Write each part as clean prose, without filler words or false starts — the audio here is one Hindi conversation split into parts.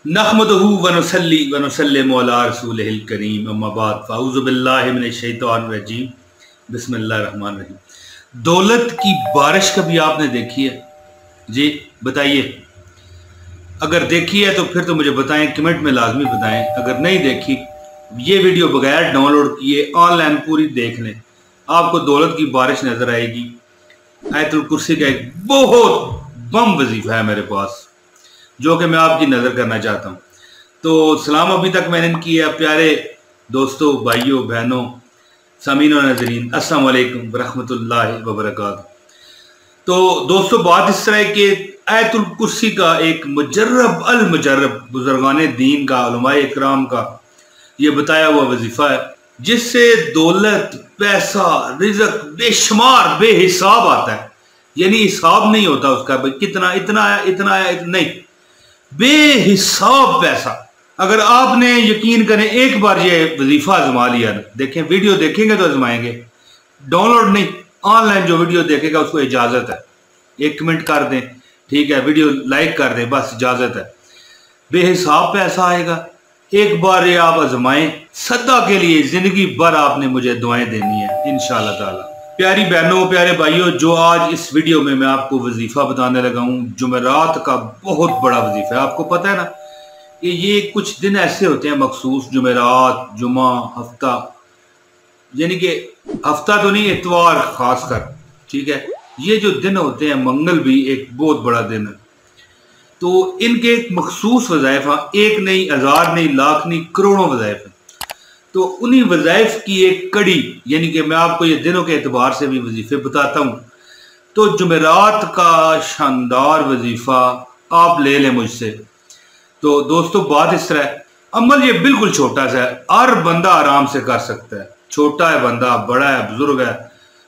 नहमदहू व नुसल्ली व नुसल्लिमु अला रसूलिहिल करीम अम्मा बाद फ़अऊज़ु बिल्लाहि मिनश शैतानिर रजीम बिस्मिल्लाहिर रहमानिर रहीम। दौलत की बारिश कभी आपने देखी है? जी बताइए। अगर देखी है तो फिर तो मुझे बताएं, कमेंट में लाजमी बताएं। अगर नहीं देखी, ये वीडियो बगैर डाउनलोड किए ऑनलाइन पूरी देख लें, आपको दौलत की बारिश नजर आएगी। आयतुल कुर्सी का एक बहुत बम वजीफा है मेरे पास, जो कि मैं आपकी नज़र करना चाहता हूँ। तो सलाम अभी तक मैंने किया प्यारे दोस्तों, भाइयों, बहनों, सामीन और नजरीन, अस्सलाम वालेकुम रहमतुल्लाहि व बरकातहू। तो दोस्तों, बात इस तरह के आयतुल कुर्सी का एक मुजर्रब अल मुजर्रब बुजुर्गान दीन का, उलमाए इकराम का ये बताया हुआ वजीफा है, जिससे दौलत, पैसा, रिज़्क बेशुमार बेहिसाब आता है। यानी हिसाब नहीं होता उसका, भाई कितना, इतना आया, इतना आया, नहीं, बेहिसाब पैसा। अगर आपने, यकीन करें, एक बार ये वजीफा आजमा लिया, देखें, वीडियो देखेंगे तो आजमाएंगे, डाउनलोड नहीं, ऑनलाइन जो वीडियो देखेगा उसको इजाजत है, एक कमेंट कर दें, ठीक है, वीडियो लाइक कर दें, बस इजाजत है। बेहिसाब पैसा आएगा। एक बार ये आप आजमाएं, सदा के लिए जिंदगी भर आपने मुझे दुआएं देनी है इंशाअल्लाह ताला। प्यारी बहनों, प्यारे भाइयों, जो आज इस वीडियो में मैं आपको वजीफा बताने लगा हूँ, जुमेरात का बहुत बड़ा वजीफा है। आपको पता है ना कि ये कुछ दिन ऐसे होते हैं मखसूस, जुमेरात, जुमा, हफ्ता, यानी कि हफ्ता तो नहीं, इतवार खासकर, ठीक है, ये जो दिन होते हैं, मंगल भी एक बहुत बड़ा दिन है। तो इनके एक मखसूस वज़ाइफ़, एक नहीं, हज़ार नहीं, लाख नहीं, करोड़ों वज़ाइफ़। तो उन्हीं वज़ाइफ़ की एक कड़ी, यानी कि मैं आपको ये दिनों के एतबार से भी वजीफे बताता हूँ। तो जुमेरात का शानदार वजीफा आप ले लें मुझसे। तो दोस्तों, बात इस तरह है, अमल ये बिल्कुल छोटा सा है, हर बंदा आराम से कर सकता है। छोटा है बंदा, बड़ा है, बुजुर्ग है,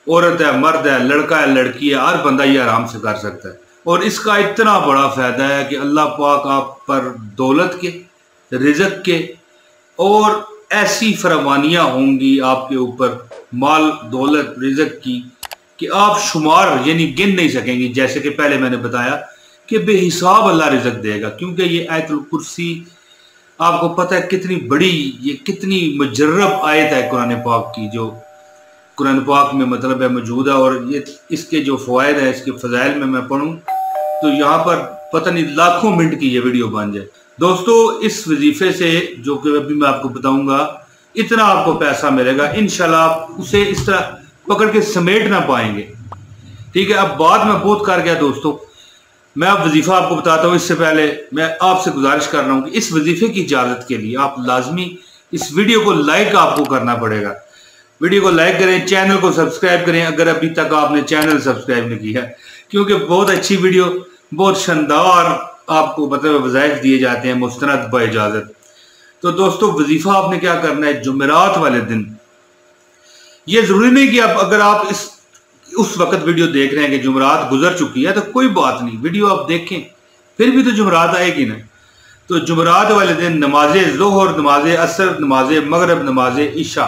औरत है, मर्द है, लड़का है, लड़की है, हर बंदा ये आराम से कर सकता है। और इसका इतना बड़ा फायदा है कि अल्लाह पाक आप पर दौलत के, रिज़्क के और ऐसी फरमानियाँ होंगी आपके ऊपर, माल, दौलत, रिज़्क की, कि आप शुमार यानी गिन नहीं सकेंगी। जैसे कि पहले मैंने बताया कि बेहिसाब अल्लाह रिज़्क देगा, क्योंकि ये आयतुल कुर्सी आपको पता है कितनी बड़ी, ये कितनी मुजर्रब आयत है कुरान पाक की, जो कुरान पाक में मतलब है मौजूद है। और ये इसके जो फ़वाइद है, इसके फ़ज़ाइल में मैं पढ़ूँ तो यहाँ पर पता नहीं लाखों मिनट की ये वीडियो बन जाए। दोस्तों, इस वजीफे से, जो कि अभी मैं आपको बताऊंगा, इतना आपको पैसा मिलेगा इंशाल्लाह, आप उसे इस तरह पकड़ के समेट ना पाएंगे, ठीक है। अब बात मैं बहुत कर गया दोस्तों, मैं अब वजीफा आपको बताता हूँ। इससे पहले मैं आपसे गुजारिश कर रहा हूँ कि इस वजीफे की इजाजत के लिए आप लाजमी इस वीडियो को लाइक आपको करना पड़ेगा। वीडियो को लाइक करें, चैनल को सब्सक्राइब करें अगर अभी तक आपने चैनल सब्सक्राइब नहीं किया, क्योंकि बहुत अच्छी वीडियो, बहुत शानदार आपको मतलब वज़ाइफ दिए जाते हैं मुस्तनद ब इजाज़त। तो दोस्तों, वजीफा आपने क्या करना है, जुमेरात वाले दिन, ये जरूरी नहीं कि आप, अगर आप उस वक्त वीडियो देख रहे हैं कि जुमेरात गुजर चुकी है तो कोई बात नहीं, वीडियो आप देखें, फिर भी तो जुमेरात आएगी ना। तो जुमेरात वाले दिन नमाज ज़ोहर, नमाज असर, नमाज मगरब, नमाज इशा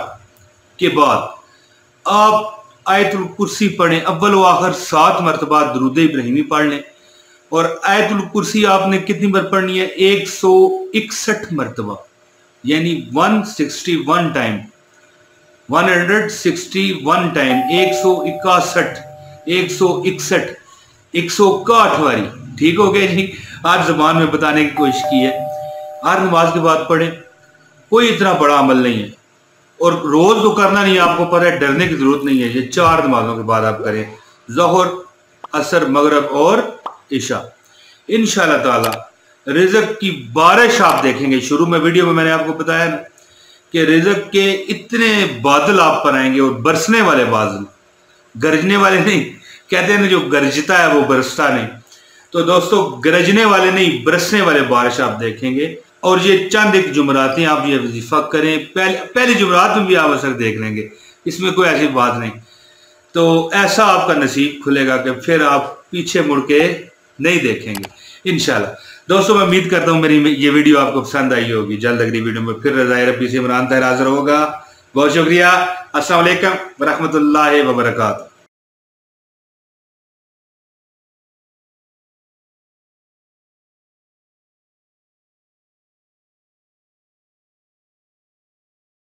के बाद आप आयतुल कुर्सी पढ़ें, अव्वल व आखिर 7 मरतबा दुरूद इब्राहिमी पढ़ लें। और आयतुल कुर्सी आपने कितनी बार पढ़नी है, 161 मरतबा, यानी 161 टाइम, 161 टाइम, 161, 161, 161 बारी, ठीक हो गया जी। आज ज़बान में बताने की कोशिश की है। हर नमाज के बाद पढ़ें, कोई इतना बड़ा अमल नहीं है, और रोज तो करना नहीं है, आपको पता है, डरने की जरूरत नहीं है। ये 4 नमाजों के बाद आप करें, ज़ोहर, असर, मगरब और इशा। इंशाअल्लाह ताला रिज़्क की बारिश आप देखेंगे। शुरू में वीडियो में मैंने आपको बताया ना कि रिज़्क के इतने बादल आप पर आएंगे, और बरसने वाले बादल, गरजने वाले नहीं, कहते हैं ना जो गरजता है वो बरसता नहीं। तो दोस्तों, गरजने वाले नहीं, बरसने वाले बारिश आप देखेंगे। और ये चंद एक जुमरातें आप ये वजीफा करें, पहली जुमरात में भी आप असर देख लेंगे, इसमें कोई ऐसी बात नहीं। तो ऐसा आपका नसीब खुलेगा कि फिर आप पीछे मुड़ के नहीं देखेंगे इंशाल्लाह। दोस्तों, मैं उम्मीद करता हूँ मेरी ये वीडियो आपको पसंद आई होगी। जल्द अगली वीडियो में फिर रज़ाए रब्बी से इमरान ताहिर हाज़िर होगा। बहुत शुक्रिया। अस्सलाम वालेकुम व रहमतुल्लाहि व बरकातहू।